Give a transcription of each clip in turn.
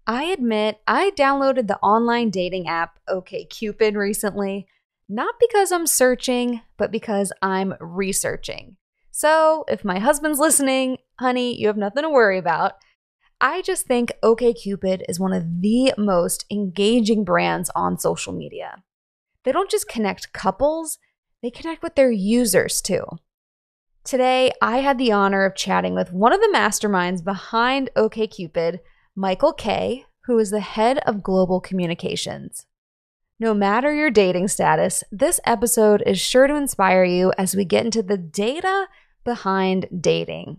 I admit I downloaded the online dating app OkCupid recently, not because I'm searching, but because I'm researching. So if my husband's listening, honey, you have nothing to worry about. I just think OkCupid is one of the most engaging brands on social media. They don't just connect couples, they connect with their users too. Today, I had the honor of chatting with one of the masterminds behind OkCupid, Michael Kaye, who is the head of global communications. No matter your dating status, this episode is sure to inspire you as we get into the data behind dating.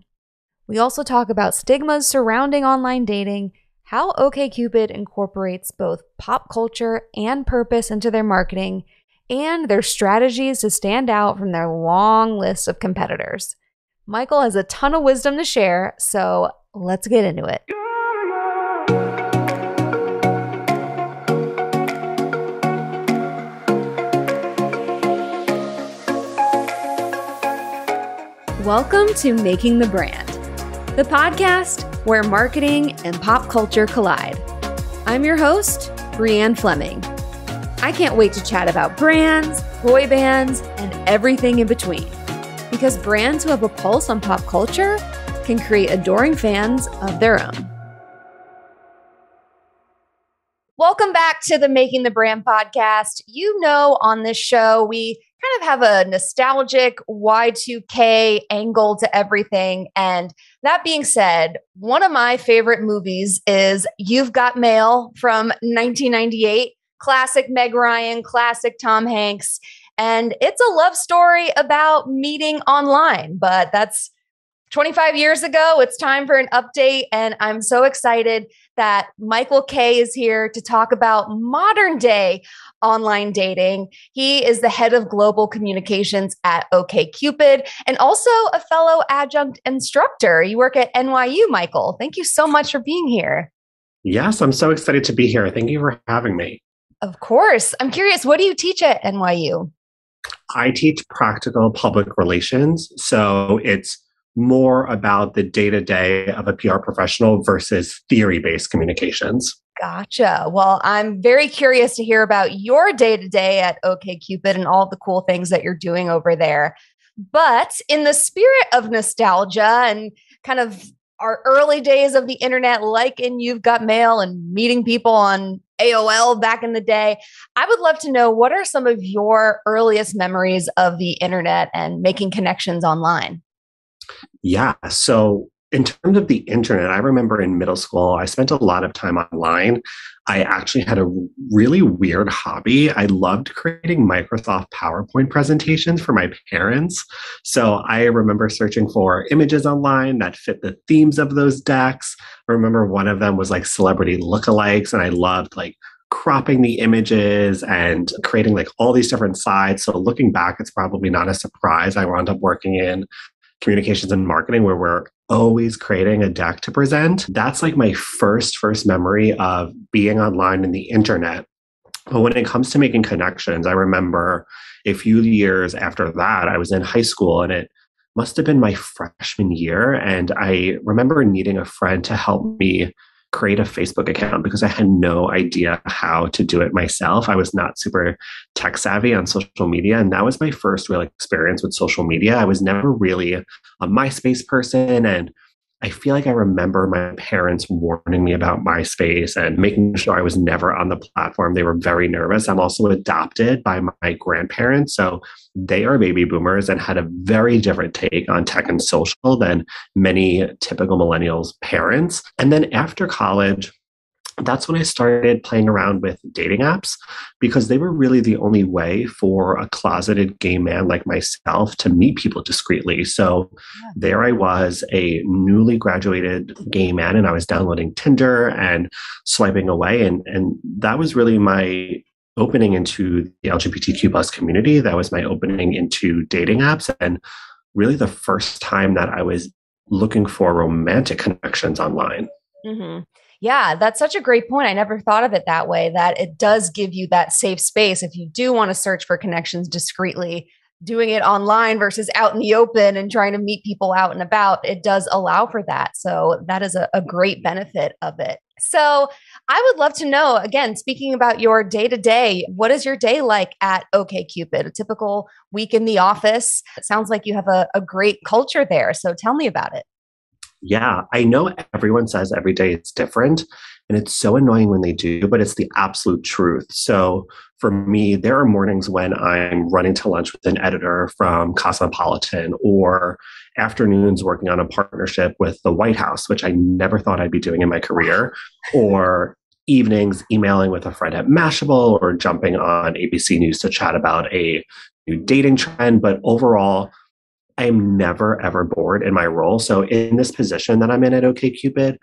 We also talk about stigmas surrounding online dating, how OkCupid incorporates both pop culture and purpose into their marketing, and their strategies to stand out from their long list of competitors. Michael has a ton of wisdom to share, so let's get into it. Welcome to Making the Brand, the podcast where marketing and pop culture collide. I'm your host, Brianne Fleming. I can't wait to chat about brands, boy bands, and everything in between. Because brands who have a pulse on pop culture can create adoring fans of their own. Welcome back to the Making the Brand podcast. You know, on this show, we kind of have a nostalgic Y2K angle to everything. And that being said, one of my favorite movies is You've Got Mail from 1998. Classic Meg Ryan, classic Tom Hanks. And it's a love story about meeting online, but that's 25 years ago. It's time for an update. And I'm so excited that Michael Kaye is here to talk about modern day online dating. He is the head of global communications at OkCupid and also a fellow adjunct instructor. You work at NYU, Michael. Thank you so much for being here. Yes, I'm so excited to be here. Thank you for having me. Of course. I'm curious, what do you teach at NYU? I teach practical public relations. So it's more about the day-to-day of a PR professional versus theory-based communications. Gotcha. Well, I'm very curious to hear about your day-to-day at OkCupid and all the cool things that you're doing over there. But in the spirit of nostalgia and kind of our early days of the internet, like in You've Got Mail and meeting people on AOL back in the day, I would love to know, what are some of your earliest memories of the internet and making connections online? Yeah. So in terms of the internet, I remember in middle school, I spent a lot of time online. I actually had a really weird hobby. I loved creating Microsoft PowerPoint presentations for my parents. So I remember searching for images online that fit the themes of those decks. I remember one of them was like celebrity lookalikes, and I loved like cropping the images and creating like all these different sides. So looking back, it's probably not a surprise I wound up working in communications and marketing, where we're always creating a deck to present. That's like my first memory of being online in the internet. But when it comes to making connections, I remember a few years after that, I was in high school, and it must have been my freshman year. And I remember needing a friend to help me create a Facebook account because I had no idea how to do it myself. I was not super tech savvy on social media. And that was my first real experience with social media. I was never really a MySpace person. And I feel like I remember my parents warning me about MySpace and making sure I was never on the platform. They were very nervous. I'm also adopted by my grandparents. So they are baby boomers and had a very different take on tech and social than many typical millennials' parents. And then after college, that's when I started playing around with dating apps, because they were really the only way for a closeted gay man like myself to meet people discreetly. So there I was, a newly graduated gay man, and I was downloading Tinder and swiping away. And that was really my opening into the LGBTQ plus community. That was my opening into dating apps, and really the first time that I was looking for romantic connections online. Mm-hmm. Yeah, that's such a great point. I never thought of it that way, that it does give you that safe space. If you do want to search for connections discreetly, doing it online versus out in the open and trying to meet people out and about, it does allow for that. So that is a great benefit of it. So I would love to know, again, speaking about your day to day, what is your day like at OkCupid? A typical week in the office. It sounds like you have a great culture there. So tell me about it. Yeah, I know everyone says every day it's different, and it's so annoying when they do, but it's the absolute truth. So for me, there are mornings when I'm running to lunch with an editor from Cosmopolitan, or afternoons working on a partnership with the White House, which I never thought I'd be doing in my career, or evenings emailing with a friend at Mashable or jumping on ABC News to chat about a new dating trend. But overall, I am never ever bored in my role. So in this position that I'm in at OkCupid,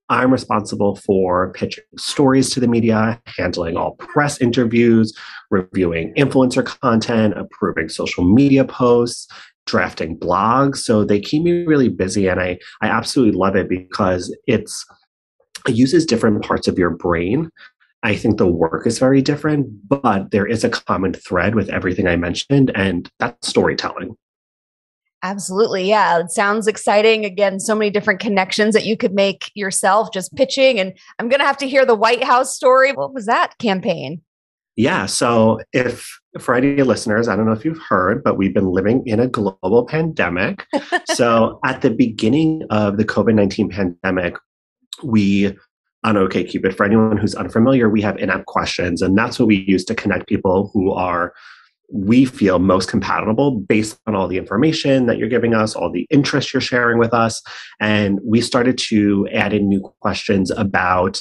I'm responsible for pitching stories to the media, handling all press interviews, reviewing influencer content, approving social media posts, drafting blogs. So they keep me really busy, and I absolutely love it because it uses different parts of your brain. I think the work is very different, but there is a common thread with everything I mentioned, and that's storytelling. Absolutely. Yeah. It sounds exciting. Again, so many different connections that you could make yourself just pitching. And I'm going to have to hear the White House story. What was that campaign? Yeah. So, if for any listeners, I don't know if you've heard, but we've been living in a global pandemic. So, at the beginning of the COVID-19 pandemic, we on OkCupid, for anyone who's unfamiliar, we have in app questions, and that's what we use to connect people who are we feel most compatible based on all the information that you're giving us, all the interest you're sharing with us. And we started to add in new questions about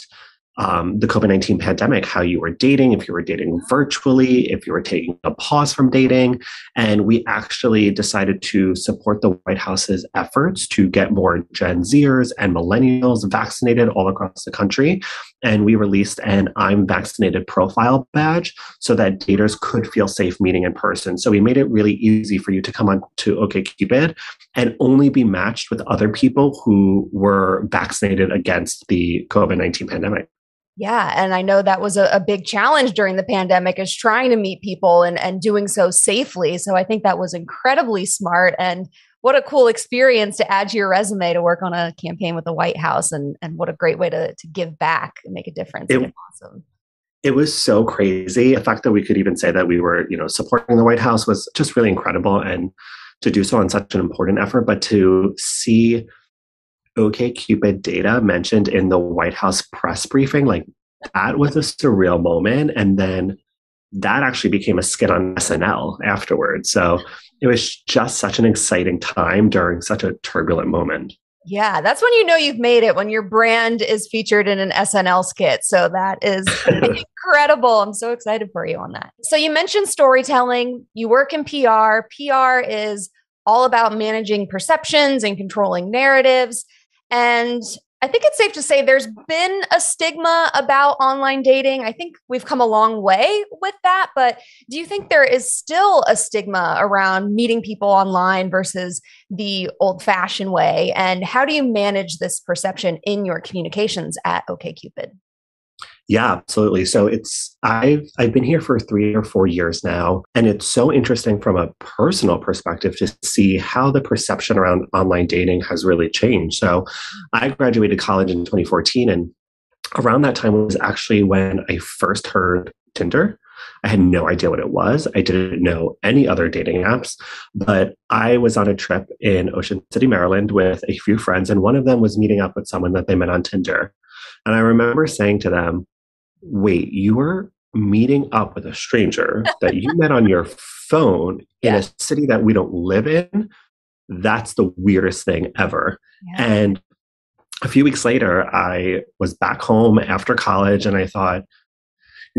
the COVID-19 pandemic, how you were dating, if you were dating virtually, if you were taking a pause from dating. And we actually decided to support the White House's efforts to get more Gen Zers and millennials vaccinated all across the country. And we released an I'm vaccinated profile badge so that daters could feel safe meeting in person. So we made it really easy for you to come on to OkCupid and only be matched with other people who were vaccinated against the COVID-19 pandemic. Yeah. And I know that was a big challenge during the pandemic is trying to meet people and doing so safely. So I think that was incredibly smart. And what a cool experience to add to your resume to work on a campaign with the White House. And what a great way to give back and make a difference. It, Awesome. it was so crazy. The fact that we could even say that we were, supporting the White House was just really incredible. And to do so on such an important effort, but to see OkCupid data mentioned in the White House press briefing, like that was a surreal moment. And then that actually became a skit on SNL afterwards. So it was just such an exciting time during such a turbulent moment. Yeah, that's when you know you've made it, when your brand is featured in an SNL skit. So that is incredible. I'm so excited for you on that. So you mentioned storytelling, you work in PR. PR is all about managing perceptions and controlling narratives. And I think it's safe to say there's been a stigma about online dating. I think we've come a long way with that. But do you think there is still a stigma around meeting people online versus the old fashioned way? And how do you manage this perception in your communications at OkCupid? Yeah, absolutely. So I've been here for 3 or 4 years now, and it's so interesting from a personal perspective to see how the perception around online dating has really changed. So I graduated college in 2014, and around that time was actually when I first heard Tinder. I had no idea what it was. I didn't know any other dating apps, but I was on a trip in Ocean City, Maryland with a few friends, and one of them was meeting up with someone that they met on Tinder. And I remember saying to them, wait, you were meeting up with a stranger that you met on your phone in a city that we don't live in? That's the weirdest thing ever. Yeah. And a few weeks later, I was back home after college and I thought,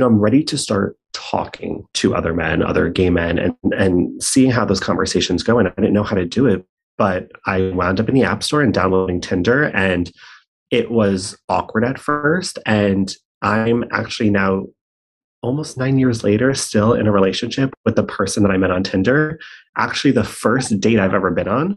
I'm ready to start talking to other men, other gay men, and seeing how those conversations go. And I didn't know how to do it, but I wound up in the App Store and downloading Tinder, and it was awkward at first. And I'm actually now almost 9 years later, still in a relationship with the person that I met on Tinder. Actually, the first date I've ever been on.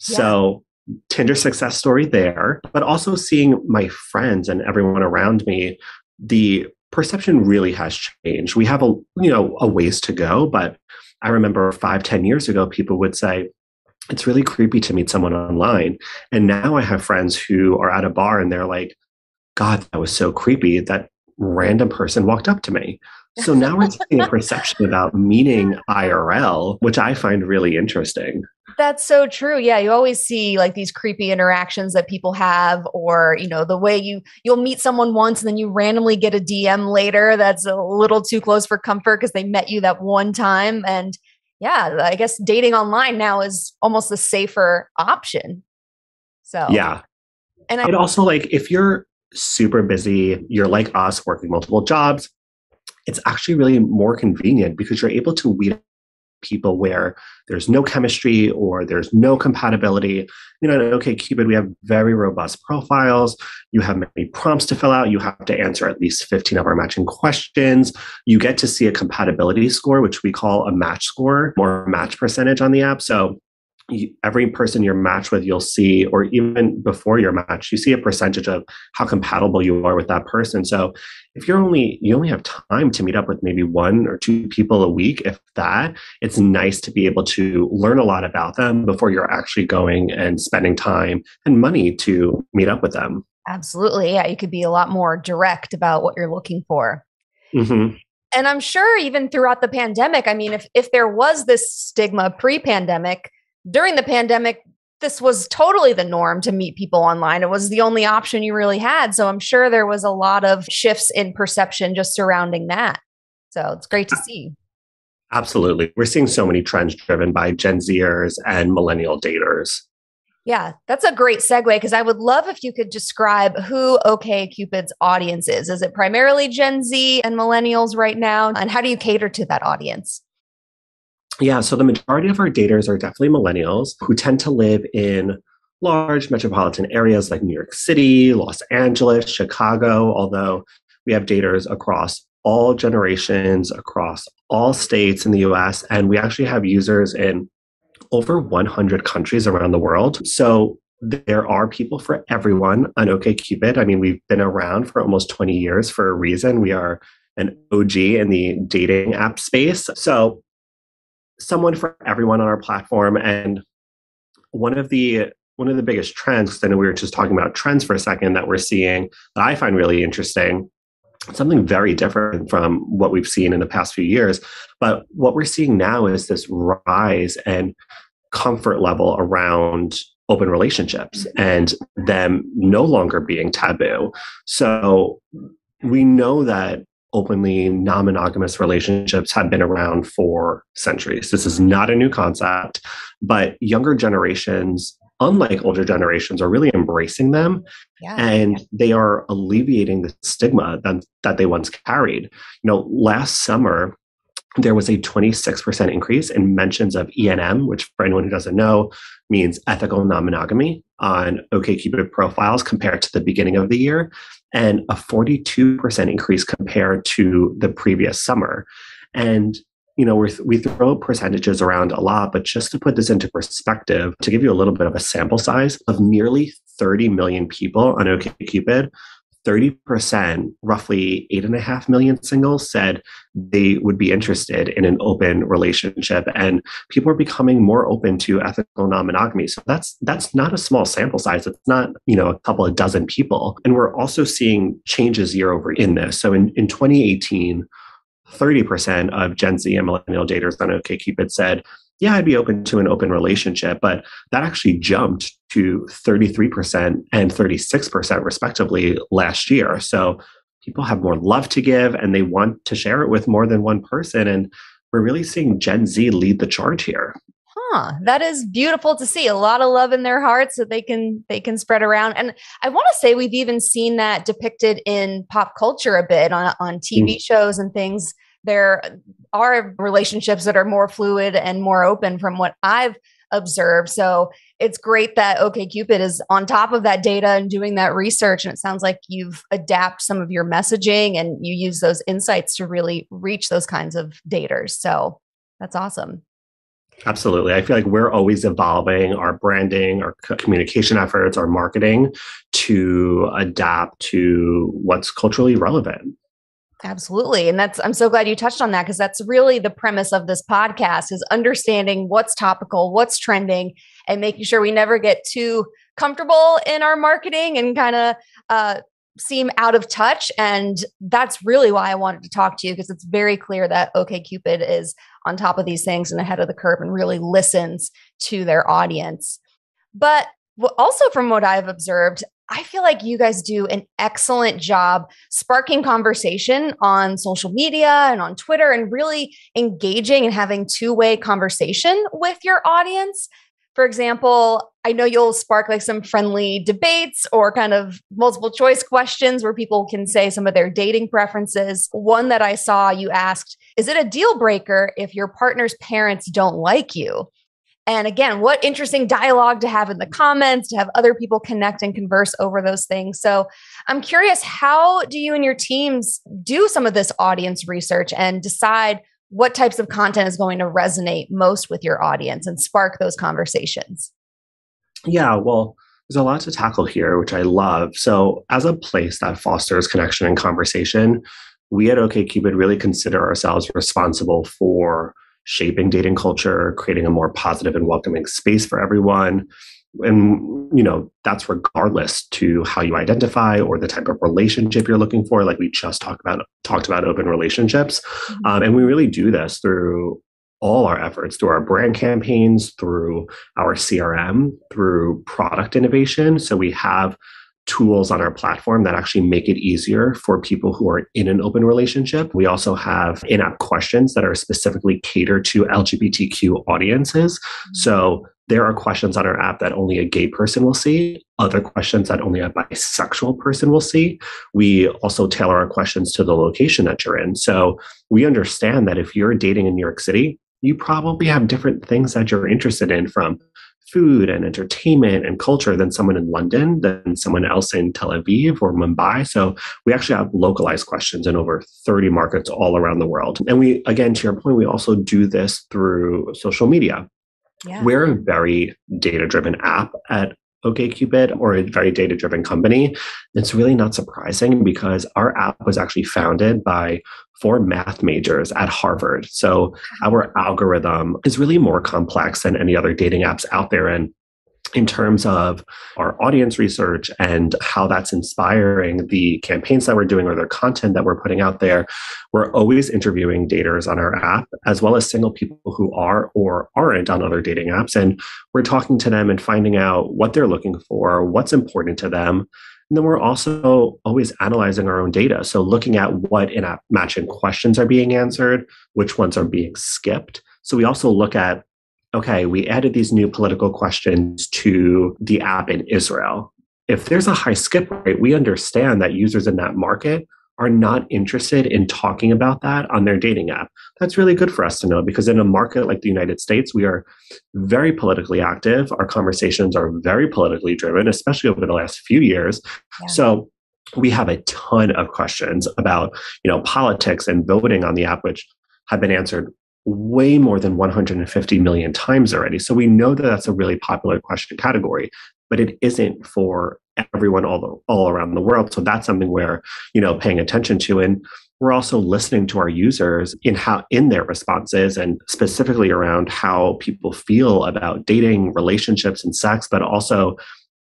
Yeah. So Tinder success story there, but also seeing my friends and everyone around me, the perception really has changed. We have a ways to go, but I remember 5-10 years ago, people would say, it's really creepy to meet someone online. And now I have friends who are at a bar and they're like, God, that was so creepy. That random person walked up to me. So now we're seeing a perception about meeting IRL, which I find really interesting. That's so true. Yeah, you always see like these creepy interactions that people have, or the way you'll meet someone once and then you randomly get a DM later that's a little too close for comfort because they met you that one time. And yeah, I guess dating online now is almost the safer option. So, Yeah. and But also, like, if you're super busy, you're like us working multiple jobs, it's actually really more convenient because you're able to weed people where there's no chemistry or there's no compatibility. In OkCupid, we have very robust profiles. You have many prompts to fill out. You have to answer at least 15 of our matching questions. You get to see a compatibility score, which we call a match score or match percentage on the app. So every person you're matched with, you'll see, or even before your match, you see a percentage of how compatible you are with that person. So if you only have time to meet up with maybe one or two people a week, if that, it's nice to be able to learn a lot about them before you're actually going and spending time and money to meet up with them. absolutely, yeah, you could be a lot more direct about what you're looking for. Mm-hmm. And I'm sure even throughout the pandemic, I mean, if there was this stigma pre-pandemic, during the pandemic, this was totally the norm to meet people online. It was the only option you really had. So I'm sure there was a lot of shifts in perception just surrounding that. So it's great to see. Absolutely. We're seeing so many trends driven by Gen Zers and millennial daters. Yeah, that's a great segue because I would love if you could describe who OkCupid's audience is. Is it primarily Gen Z and millennials right now? And how do you cater to that audience? Yeah, so the majority of our daters are definitely millennials who tend to live in large metropolitan areas like New York City, Los Angeles, Chicago, although we have daters across all generations, across all states in the US, and we actually have users in over 100 countries around the world. So there are people for everyone on OkCupid. I mean, we've been around for almost 20 years for a reason. We are an OG in the dating app space. So someone for everyone on our platform. And one of the one of the biggest trends, because I know we were just talking about trends for a second that we're seeing that I find really interesting, something very different from what we've seen in the past few years. But what we're seeing now is this rise and comfort level around open relationships and them no longer being taboo. So we know that openly non-monogamous relationships have been around for centuries. This is not a new concept, but younger generations, unlike older generations, are really embracing them. Yeah. And they are alleviating the stigma that they once carried. Last summer, there was a 26% increase in mentions of ENM, which for anyone who doesn't know means ethical non-monogamy on OkCupid profiles compared to the beginning of the year, and a 42% increase compared to the previous summer. And we throw percentages around a lot, but just to put this into perspective, to give you a little bit of a sample size of nearly 30 million people on OkCupid, 30%, roughly 8.5 million singles, said they would be interested in an open relationship. And people are becoming more open to ethical non-monogamy. So that's not a small sample size. It's not, a couple of dozen people. And we're also seeing changes year over in this. So in 2018, 30% of Gen Z and millennial daters on OkCupid said, yeah, I'd be open to an open relationship, but that actually jumped to 33% and 36% respectively last year. So people have more love to give and they want to share it with more than one person. And we're really seeing Gen Z lead the charge here. That is beautiful to see. A lot of love in their hearts that they can spread around. And I want to say we've even seen that depicted in pop culture a bit on TV shows and things. There are relationships that are more fluid and more open from what I've observed. So it's great that OkCupid is on top of that data and doing that research. And it sounds like you've adapted some of your messaging and you use those insights to really reach those kinds of daters. So that's awesome. Absolutely. I feel like we're always evolving our branding, our communication efforts, our marketing to adapt to what's culturally relevant. Absolutely. And I'm so glad you touched on that because that's really the premise of this podcast is understanding what's topical, what's trending, and making sure we never get too comfortable in our marketing and kind of seem out of touch. And that's really why I wanted to talk to you, because it's very clear that OkCupid is on top of these things and ahead of the curve and really listens to their audience. But also, from what I've observed, I feel like you guys do an excellent job sparking conversation on social media and on Twitter and really engaging and having two-way conversation with your audience. For example, I know you'll spark like some friendly debates or kind of multiple choice questions where people can say some of their dating preferences. One that I saw, you asked, is it a deal breaker if your partner's parents don't like you? And again, what interesting dialogue to have in the comments, to have other people connect and converse over those things. So I'm curious, how do you and your teams do some of this audience research and decide what types of content is going to resonate most with your audience and spark those conversations? Yeah, well, there's a lot to tackle here, which I love. So, as a place that fosters connection and conversation, we at OkCupid really consider ourselves responsible for shaping dating culture, creating a more positive and welcoming space for everyone. And, that's regardless to how you identify or the type of relationship you're looking for. Like we just talked about open relationships. And we really do this through all our efforts, through our brand campaigns, through our CRM, through product innovation. So we have tools on our platform that actually make it easier for people who are in an open relationship. We also have in-app questions that are specifically catered to LGBTQ audiences. So there are questions on our app that only a gay person will see, other questions that only a bisexual person will see. We also tailor our questions to the location that you're in. So we understand that if you're dating in New York City, you probably have different things that you're interested in, from food and entertainment and culture, than someone in London, than someone else in Tel Aviv or Mumbai. So we actually have localized questions in over 30 markets all around the world. And we, again, to your point, we also do this through social media. Yeah. We're a very data-driven app at OkCupid, or a very data-driven company. It's really not surprising because our app was actually founded by 4 math majors at Harvard. So our algorithm is really more complex than any other dating apps out there. And in terms of our audience research and how that's inspiring the campaigns that we're doing or the content that we're putting out there, we're always interviewing daters on our app, as well as single people who are or aren't on other dating apps. And we're talking to them and finding out what they're looking for, what's important to them. And then we're also always analyzing our own data. So looking at what in-app matching questions are being answered, which ones are being skipped. So we also look at, okay, we added these new political questions to the app in Israel. If there's a high skip rate, we understand that users in that market are not interested in talking about that on their dating app. That's really good for us to know, because in a market like the United States, we are very politically active. Our conversations are very politically driven, especially over the last few years. Yeah. So we have a ton of questions about, politics and voting on the app, which have been answered way more than 150 million times already. So we know that that's a really popular question category, but it isn't for everyone all around the world. So that's something we're, paying attention to. And we're also listening to our users in their responses, and specifically around how people feel about dating, relationships, and sex, but also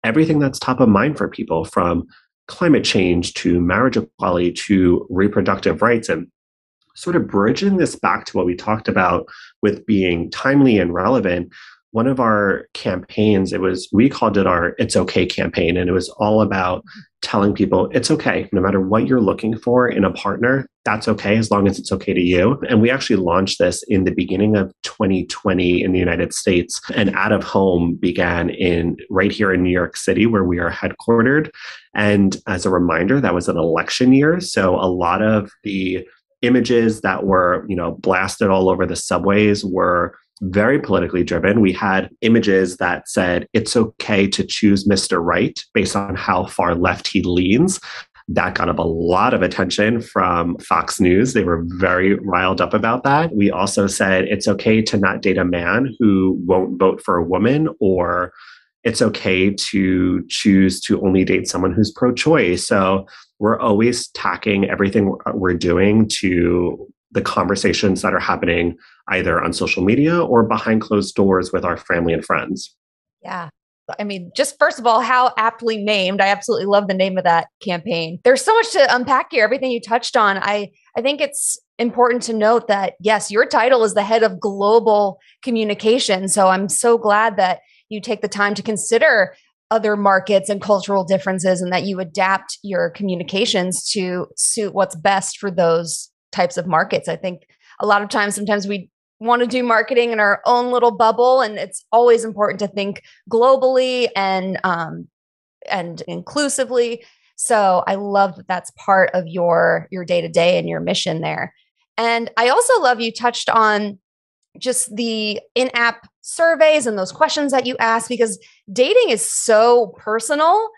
everything that's top of mind for people, from climate change to marriage equality to reproductive rights. And sort of bridging this back to what we talked about with being timely and relevant, one of our campaigns, we called it our It's Okay campaign. And it was all about telling people it's okay, no matter what you're looking for in a partner, that's okay, as long as it's okay to you. And we actually launched this in the beginning of 2020 in the United States. And Out of Home began right here in New York City, where we are headquartered. And as a reminder, that was an election year. So a lot of the images that were, blasted all over the subways were very politically driven. We had images that said, it's okay to choose Mr. Right based on how far left he leans. That got up a lot of attention from Fox News. They were very riled up about that. We also said, it's okay to not date a man who won't vote for a woman, or it's okay to choose to only date someone who's pro-choice. So we're always tacking everything we're doing to the conversations that are happening either on social media or behind closed doors with our family and friends. Yeah. I mean, just first of all, how aptly named. I absolutely love the name of that campaign. There's so much to unpack here, everything you touched on. I think it's important to note that, yes, your title is the head of global communication. So I'm so glad that you take the time to consider other markets and cultural differences and that you adapt your communications to suit what's best for those types of markets. I think a lot of times, sometimes we want to do marketing in our own little bubble, and it's always important to think globally and inclusively. So I love that that's part of your day to day and your mission there. And I also love you touched on just the in-app surveys and those questions that you ask, because dating is so personal.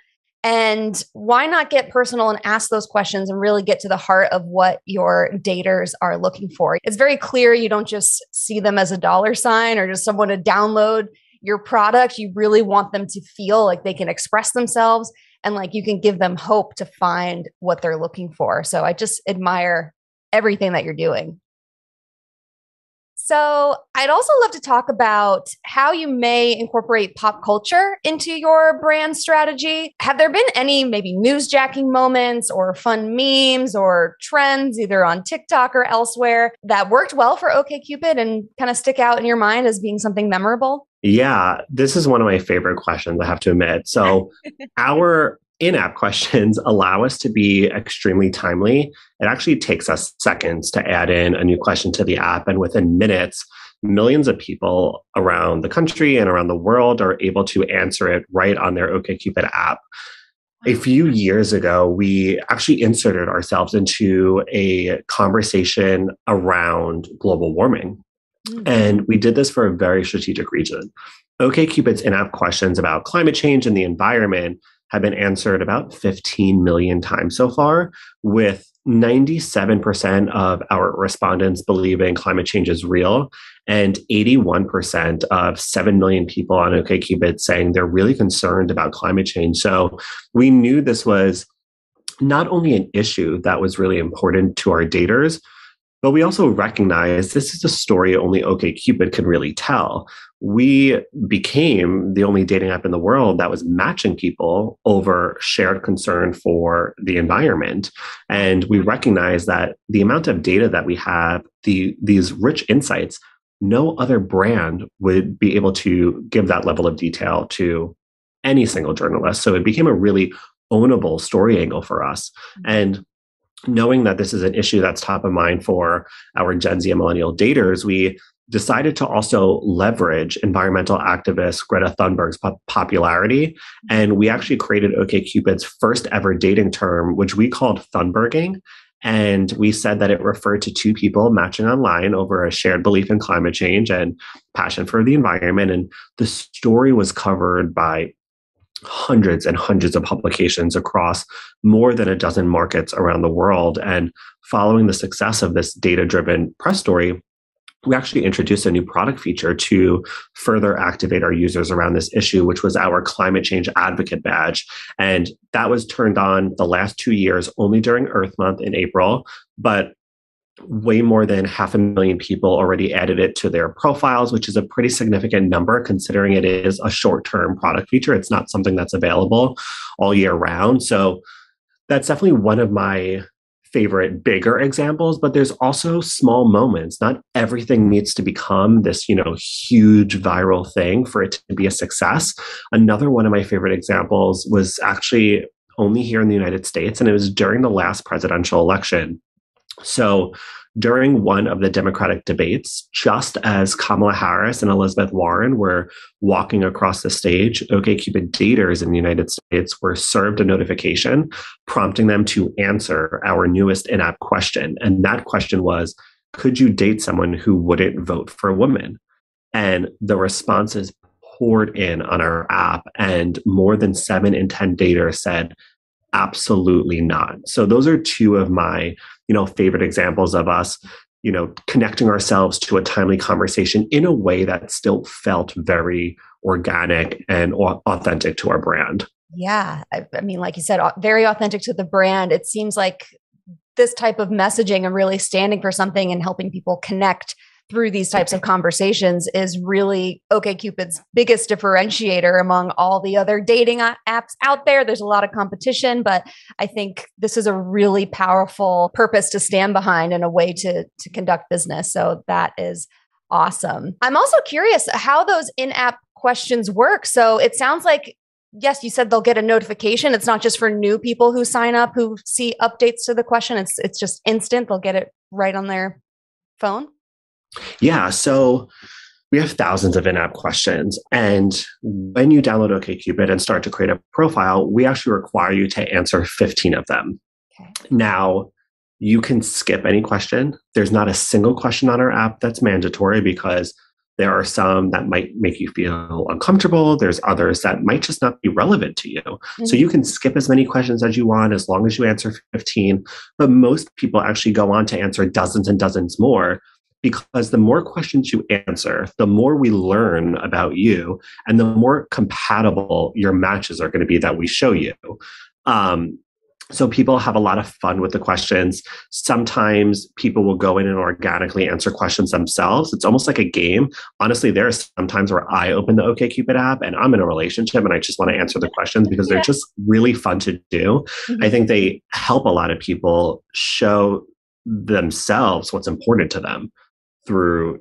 And why not get personal and ask those questions and really get to the heart of what your daters are looking for? It's very clear you don't just see them as a dollar sign or just someone to download your product. You really want them to feel like they can express themselves and like you can give them hope to find what they're looking for. So I just admire everything that you're doing. So I'd also love to talk about how you may incorporate pop culture into your brand strategy. Have there been any maybe newsjacking moments or fun memes or trends either on TikTok or elsewhere that worked well for OkCupid and kind of stick out in your mind as being something memorable? Yeah, this is one of my favorite questions, I have to admit. So, our in app questions allow us to be extremely timely. It actually takes us seconds to add in a new question to the app. And within minutes, millions of people around the country and around the world are able to answer it right on their OkCupid app. A few years ago, we actually inserted ourselves into a conversation around global warming. And we did this for a very strategic reason. OkCupid's in-app questions about climate change and the environment have been answered about 15 million times so far, with 97% of our respondents believing climate change is real, and 81% of 7 million people on OkCupid saying they're really concerned about climate change. So we knew this was not only an issue that was really important to our daters, but we also recognize this is a story only OkCupid can really tell. We became the only dating app in the world that was matching people over shared concern for the environment. And we recognize that the amount of data that we have, these rich insights, no other brand would be able to give that level of detail to any single journalist. So it became a really ownable story angle for us. And knowing that this is an issue that's top of mind for our Gen Z and millennial daters, we decided to also leverage environmental activist Greta Thunberg's popularity. And we actually created OkCupid's first ever dating term, which we called Thunberging. And we said that it referred to two people matching online over a shared belief in climate change and passion for the environment. And the story was covered by hundreds and hundreds of publications across more than a dozen markets around the world. And following the success of this data-driven press story, we actually introduced a new product feature to further activate our users around this issue, which was our climate change advocate badge. And that was turned on the last 2 years only during Earth Month in April, but way more than 500,000 people already added it to their profiles, which is a pretty significant number considering it is a short-term product feature. It's not something that's available all year round. So that's definitely one of my favorite bigger examples, but there's also small moments. Not everything needs to become this, huge viral thing for it to be a success. Another one of my favorite examples was actually only here in the United States, and it was during the last presidential election. So during one of the Democratic debates, just as Kamala Harris and Elizabeth Warren were walking across the stage, OkCupid daters in the United States were served a notification prompting them to answer our newest in-app question. And that question was, could you date someone who wouldn't vote for a woman? And the responses poured in on our app, and more than 7 in 10 daters said, absolutely not. So those are two of my, favorite examples of us, connecting ourselves to a timely conversation in a way that still felt very organic and authentic to our brand. Yeah. I mean, like you said, very authentic to the brand. It seems like this type of messaging and really standing for something and helping people connect through these types of conversations is really OkCupid's biggest differentiator among all the other dating apps out there. There's a lot of competition, but I think this is a really powerful purpose to stand behind and a way to conduct business. So that is awesome. I'm also curious how those in-app questions work. So it sounds like, yes, you said they'll get a notification. It's not just for new people who sign up, who see updates to the question. It's just instant. They'll get it right on their phone. Yeah. So we have thousands of in-app questions. And when you download OkCupid and start to create a profile, we actually require you to answer 15 of them. Okay. Now, you can skip any question. There's not a single question on our app that's mandatory because there are some that might make you feel uncomfortable. There's others that might just not be relevant to you. Mm-hmm. So you can skip as many questions as you want as long as you answer 15. But most people actually go on to answer dozens and dozens more, because the more questions you answer, the more we learn about you and the more compatible your matches are going to be that we show you. So people have a lot of fun with the questions. Sometimes people will go in and organically answer questions themselves. It's almost like a game. Honestly, there are some times where I open the OkCupid app and I'm in a relationship and I just want to answer the questions because they're just really fun to do. Mm-hmm. I think they help a lot of people show themselves what's important to them through,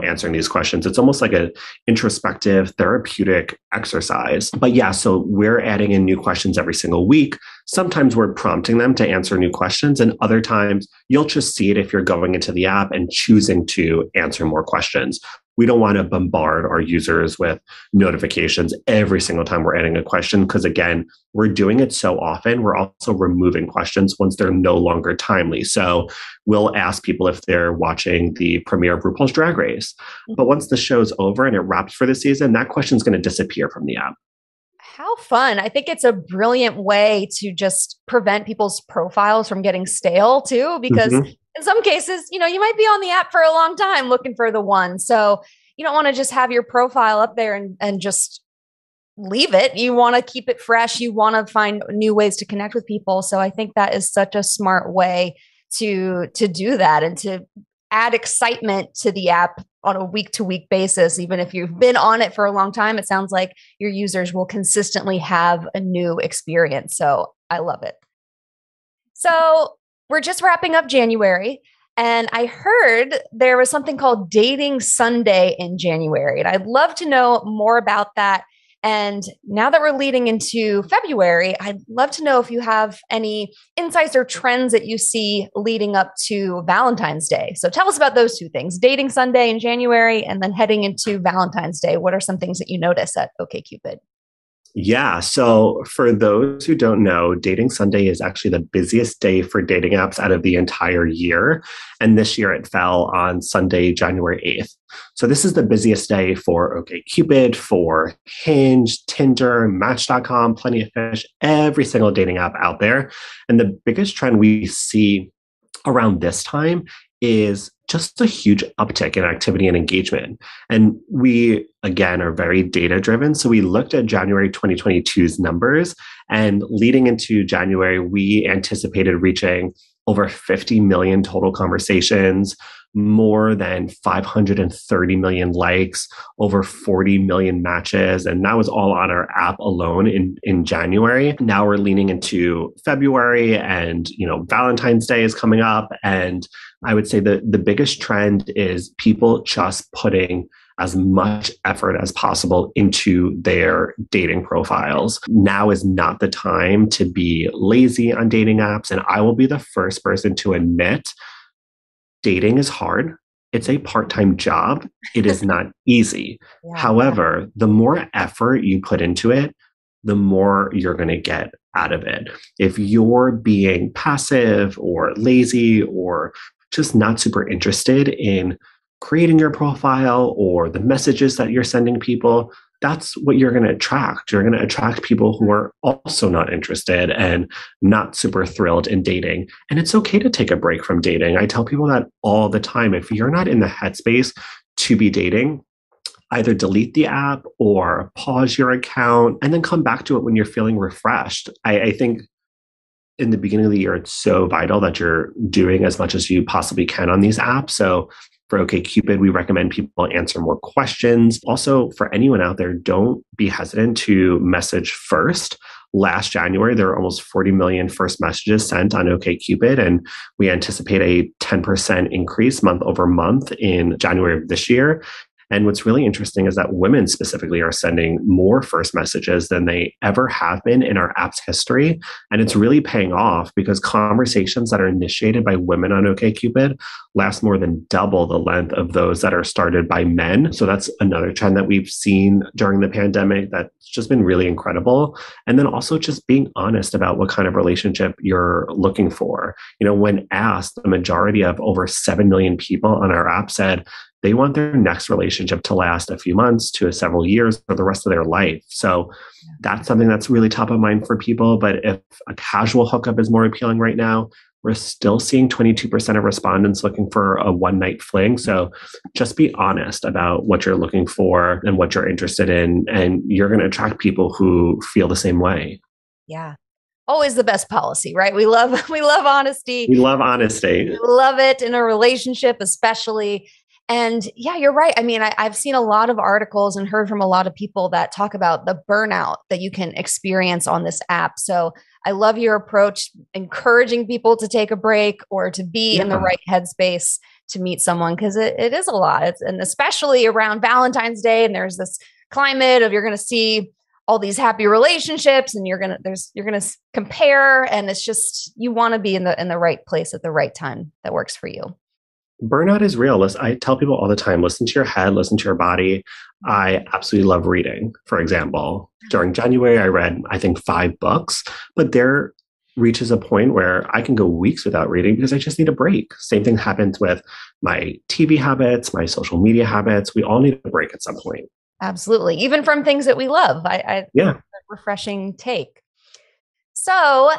answering these questions. It's almost like an introspective, therapeutic exercise. But yeah, so we're adding in new questions every single week. Sometimes we're prompting them to answer new questions, and other times you'll just see it if you're going into the app and choosing to answer more questions. We don't want to bombard our users with notifications every single time we're adding a question, because again, we're doing it so often. We're also removing questions once they're no longer timely. So we'll ask people if they're watching the premiere of RuPaul's Drag Race. But once the show's over and it wraps for the season, that question's going to disappear from the app. How fun. I think it's a brilliant way to just prevent people's profiles from getting stale too, because in some cases, you might be on the app for a long time looking for the one. So you don't want to just have your profile up there and just leave it. You want to keep it fresh. You want to find new ways to connect with people. So I think that is such a smart way to do that and to add excitement to the app on a week-to-week basis. Even if you've been on it for a long time, it sounds like your users will consistently have a new experience. So I love it. So we're just wrapping up January, and I heard there was something called Dating Sunday in January, and I'd love to know more about that. And now that we're leading into February, I'd love to know if you have any insights or trends that you see leading up to Valentine's Day. So tell us about those two things, Dating Sunday in January and then heading into Valentine's Day. What are some things that you notice at OkCupid? Yeah. So for those who don't know, Dating Sunday is actually the busiest day for dating apps out of the entire year. And this year it fell on Sunday, January 8th. So this is the busiest day for OkCupid, for Hinge, Tinder, Match.com, Plenty of Fish, every single dating app out there. And the biggest trend we see around this time is just a huge uptick in activity and engagement. And we, again, are very data driven. So we looked at January 2022's numbers, and leading into January, we anticipated reaching over 50 million total conversations, more than 530 million likes, over 40 million matches. And that was all on our app alone in January. Now we're leaning into February, and Valentine's Day is coming up. And I would say the biggest trend is people just putting as much effort as possible into their dating profiles. Now is not the time to be lazy on dating apps. And I will be the first person to admit dating is hard. It's a part-time job. It is not easy. Yeah. However, the more effort you put into it, the more you're going to get out of it. If you're being passive or lazy or just not super interested in creating your profile or the messages that you're sending people, that's what you're going to attract. You're going to attract people who are also not interested and not super thrilled in dating. And it's okay to take a break from dating. I tell people that all the time. If you're not in the headspace to be dating, either delete the app or pause your account and then come back to it when you're feeling refreshed. I think in the beginning of the year, it's so vital that you're doing as much as you possibly can on these apps. So For OkCupid, we recommend people answer more questions. Also, for anyone out there, don't be hesitant to message first. Last January, there were almost 40 million first messages sent on OkCupid, and we anticipate a 10% increase month over month in January of this year. And what's really interesting is that women specifically are sending more first messages than they ever have been in our app's history. And it's really paying off because conversations that are initiated by women on OkCupid last more than double the length of those that are started by men. So that's another trend that we've seen during the pandemic that's just been really incredible. And then also just being honest about what kind of relationship you're looking for. When asked, the majority of over 7 million people on our app said they want their next relationship to last a few months to several years or the rest of their life. So that's something that's really top of mind for people. But if a casual hookup is more appealing right now, we're still seeing 22% of respondents looking for a one night fling. So just be honest about what you're looking for and what you're interested in. And you're going to attract people who feel the same way. Yeah. Always the best policy, right? We love honesty. We love honesty. We love it in a relationship, especially. And yeah, you're right. I mean, I've seen a lot of articles and heard from a lot of people that talk about the burnout that you can experience on this app. So I love your approach, encouraging people to take a break or to be in the right headspace to meet someone, because it is a lot. And especially around Valentine's Day, and there's this climate of you're going to see all these happy relationships, and you're going to compare, and it's just you want to be in the right place at the right time that works for you. Burnout is real. I tell people all the time, listen to your head, listen to your body. I absolutely love reading. For example, during January, I read, I think, 5 books, but there reaches a point where I can go weeks without reading because I just need a break. Same thing happens with my TV habits, my social media habits. We all need a break at some point. Absolutely. Even from things that we love. Yeah. Refreshing take. So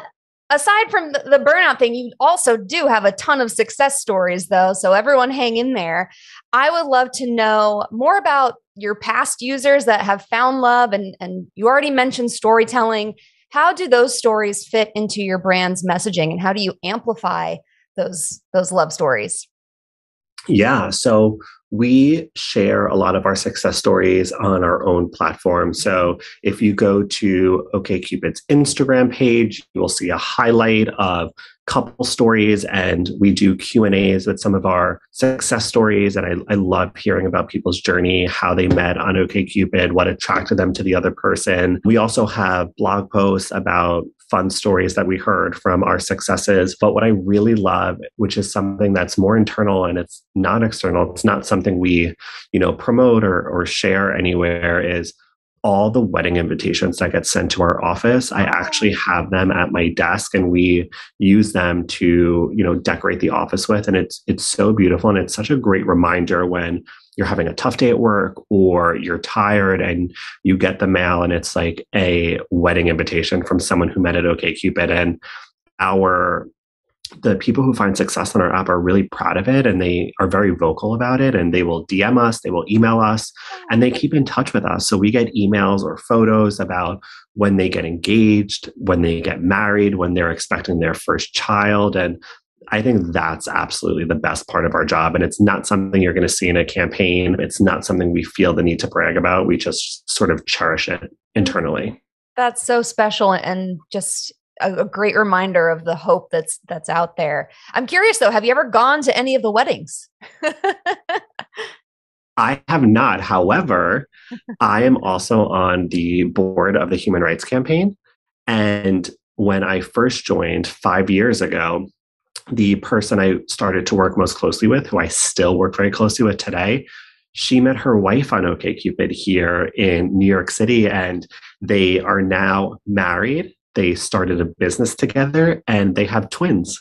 aside from the burnout thing, you also do have a ton of success stories, though. So everyone hang in there. I would love to know more about your past users that have found love. And you already mentioned storytelling. How do those stories fit into your brand's messaging? And how do you amplify those love stories? Yeah. So we share a lot of our success stories on our own platform. So if you go to OkCupid's Instagram page, you will see a highlight of couple stories, and we do Q&As with some of our success stories. And I love hearing about people's journey, how they met on OkCupid, what attracted them to the other person. We also have blog posts about fun stories that we heard from our successes. But what I really love, which is something that's more internal and it's not external, it's not something we, promote or share anywhere, is all the wedding invitations that get sent to our office. I actually have them at my desk, and we use them to, decorate the office with. And it's so beautiful. And it's such a great reminder when you're having a tough day at work or you're tired and you get the mail and it's like a wedding invitation from someone who met at OkCupid. And the people who find success on our app are really proud of it, and they are very vocal about it, and they will DM us, they will email us, and they keep in touch with us. So we get emails or photos about when they get engaged, when they get married, when they're expecting their first child. And I think that's absolutely the best part of our job. And it's not something you're going to see in a campaign. It's not something we feel the need to brag about. We just sort of cherish it internally. That's so special, and just a great reminder of the hope that's out there. I'm curious though, have you ever gone to any of the weddings? I have not. However, I am also on the board of the Human Rights Campaign. And when I first joined 5 years ago, the person I started to work most closely with, who I still work very closely with today, she met her wife on OkCupid here in New York City, and they are now married. They started a business together, and they have twins.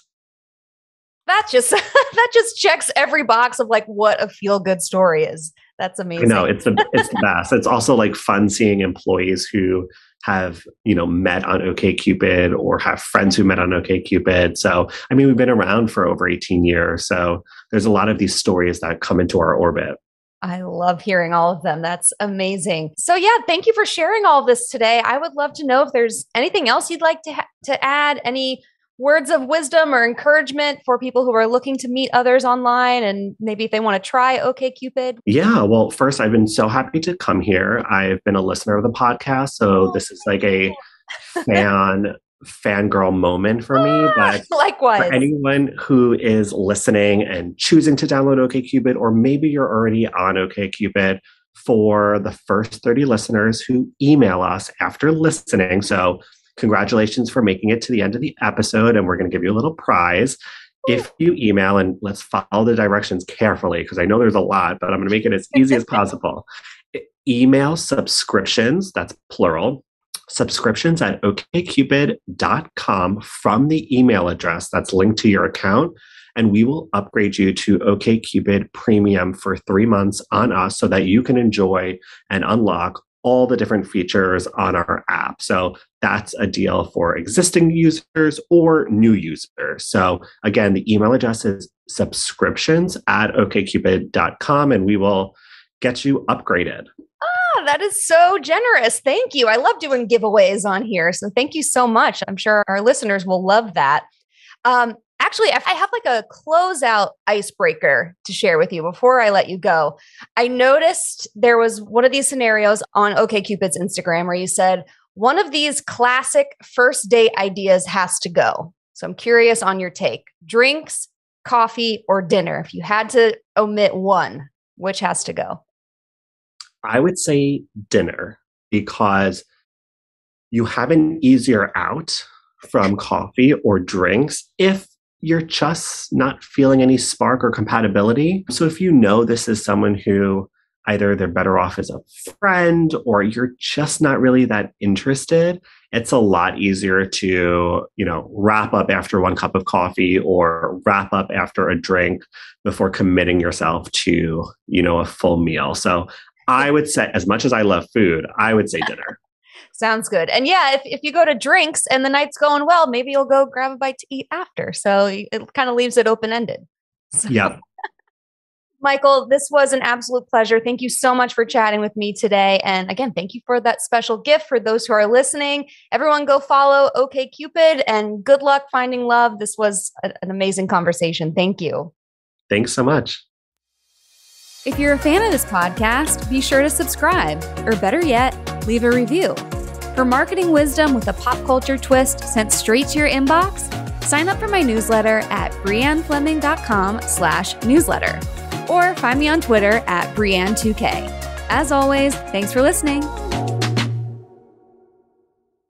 That just checks every box of like what a feel-good story is. That's amazing. I know, it's the best. It's also like fun seeing employees who have, met on OkCupid or have friends who met on OkCupid. So, I mean, we've been around for over 18 years. So there's a lot of these stories that come into our orbit. I love hearing all of them. That's amazing. So yeah, thank you for sharing all of this today. I would love to know if there's anything else you'd like to add, any words of wisdom or encouragement for people who are looking to meet others online and maybe if they want to try OkCupid? Yeah, well, first, I've been so happy to come here. I've been a listener of the podcast, so this is like a fangirl moment for me. But for Likewise. anyone who is listening and choosing to download OkCupid, or maybe you're already on OkCupid, for the first 30 listeners who email us after listening. So congratulations for making it to the end of the episode, and we're going to give you a little prize. If you email, and let's follow the directions carefully because I know there's a lot, but I'm going to make it as easy as possible. Email subscriptions, that's plural, subscriptions at okcupid.com from the email address that's linked to your account. And we will upgrade you to OkCupid Premium for 3 months on us so that you can enjoy and unlock all the different features on our app. So that's a deal for existing users or new users. So again, the email address is subscriptions at okcupid.com and we will get you upgraded. Ah, that is so generous. Thank you. I love doing giveaways on here. So thank you so much. I'm sure our listeners will love that. Actually, I have like a closeout icebreaker to share with you before I let you go. I noticed there was one of these scenarios on OkCupid's Instagram where you said, one of these classic first date ideas has to go. So I'm curious on your take. Drinks, coffee, or dinner? If you had to omit one, which has to go? I would say dinner because you have an easier out from coffee or drinks if you're just not feeling any spark or compatibility. So if you know this is someone who either they're better off as a friend or you're just not really that interested, it's a lot easier to, wrap up after 1 cup of coffee or wrap up after a drink before committing yourself to, a full meal. So I would say, as much as I love food, I would say dinner. Sounds good. And yeah, if you go to drinks and the night's going well, maybe you'll go grab a bite to eat after. So it kind of leaves it open-ended. So, yeah. Michael, this was an absolute pleasure. Thank you so much for chatting with me today. And again, thank you for that special gift for those who are listening. Everyone go follow OkCupid and good luck finding love. This was an amazing conversation. Thank you. Thanks so much. If you're a fan of this podcast, be sure to subscribe, or better yet, leave a review. For marketing wisdom with a pop culture twist sent straight to your inbox, sign up for my newsletter at briannefleming.com/newsletter, or find me on Twitter at Brianne2K. As always, thanks for listening.